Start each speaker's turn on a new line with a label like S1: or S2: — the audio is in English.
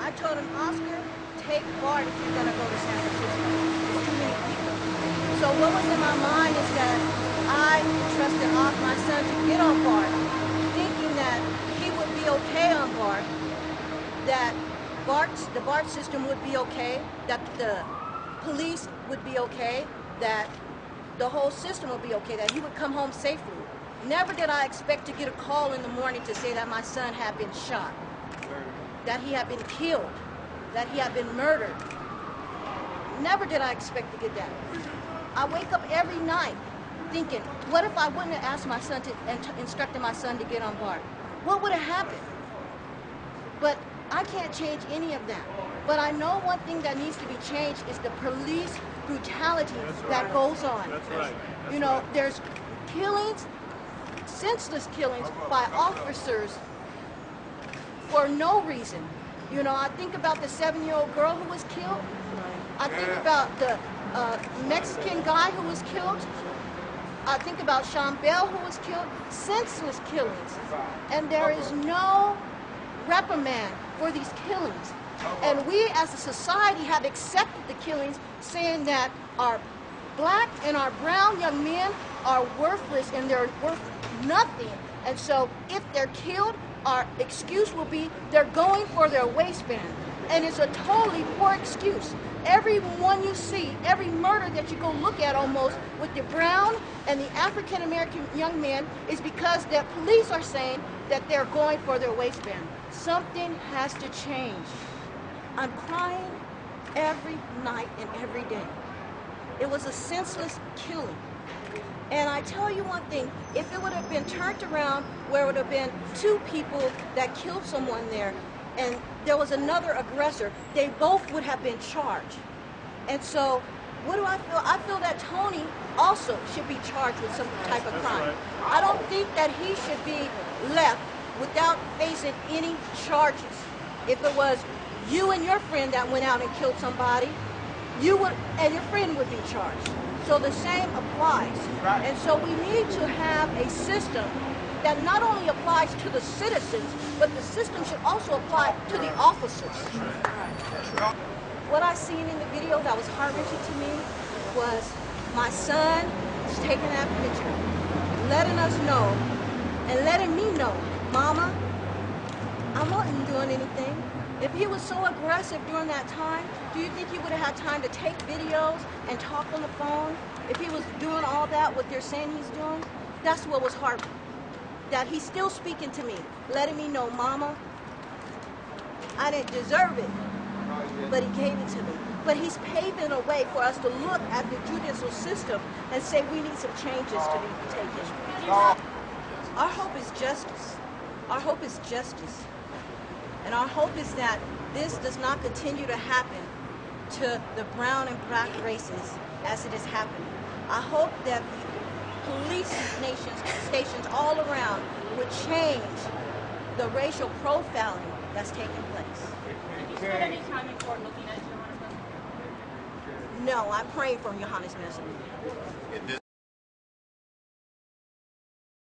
S1: I told him, Oscar, take BART if you're going to go to San Francisco. There's too many people. So what was in my mind is that I trusted my son to get on BART, thinking that he would be okay on BART, that the BART system would be okay, that the police would be okay, that the whole system would be okay, that he would come home safely. Never did I expect to get a call in the morning to say that my son had been shot, that he had been killed, that he had been murdered. Never did I expect to get that. I wake up every night thinking, what if I wouldn't have asked my son to instructed my son to get on BART? What would have happened? But I can't change any of that. But I know one thing that needs to be changed is the police brutality that goes on.
S2: That's right.
S1: You know, there's killings, senseless killings by officers for no reason. You know, I think about the 7-year-old girl who was killed. I think about the Mexican guy who was killed. I think about Sean Bell who was killed. Senseless killings. And there is no reprimand for these killings. And we as a society have accepted the killings, saying that our black and our brown young men are worthless and they're worth nothing. And so if they're killed, our excuse will be they're going for their waistband. And it's a totally poor excuse. Every one you see, every murder that you go look at almost with the brown and the African American young men is because the police are saying that they're going for their waistband. Something has to change. I'm crying every night and every day. It was a senseless killing. And I tell you one thing, if it would have been turned around where it would have been 2 people that killed someone there and there was another aggressor, they both would have been charged. And so what do I feel? I feel that Tony also should be charged with some type of crime.
S2: Right.
S1: I don't think that he should be left without facing any charges. If it was you and your friend that went out and killed somebody, you would, and your friend would be charged. So the same applies.
S2: Right.
S1: And so we need to have a system that not only applies to the citizens, but the system should also apply to the officers. What I seen in the video that was heart-wrenching to me was my son just taking that picture, letting us know, and letting me know, Mama, I wasn't doing anything. If he was so aggressive during that time, do you think he would have had time to take videos and talk on the phone? If he was doing all that, what they're saying he's doing? That's what was hard. That he's still speaking to me, letting me know, Mama, I didn't deserve it, but he gave it to me. But he's paving a way for us to look at the judicial system and say we need some changes to be taken. Our hope is justice. Our hope is justice. And our hope is that this does not continue to happen to the brown and black races as it is happening. I hope that the police stations all around would change the racial profiling that's taking place.
S3: Have you spent any time in court looking at Johannes Mehserle?
S1: No, I'm praying for Johannes Mehserle.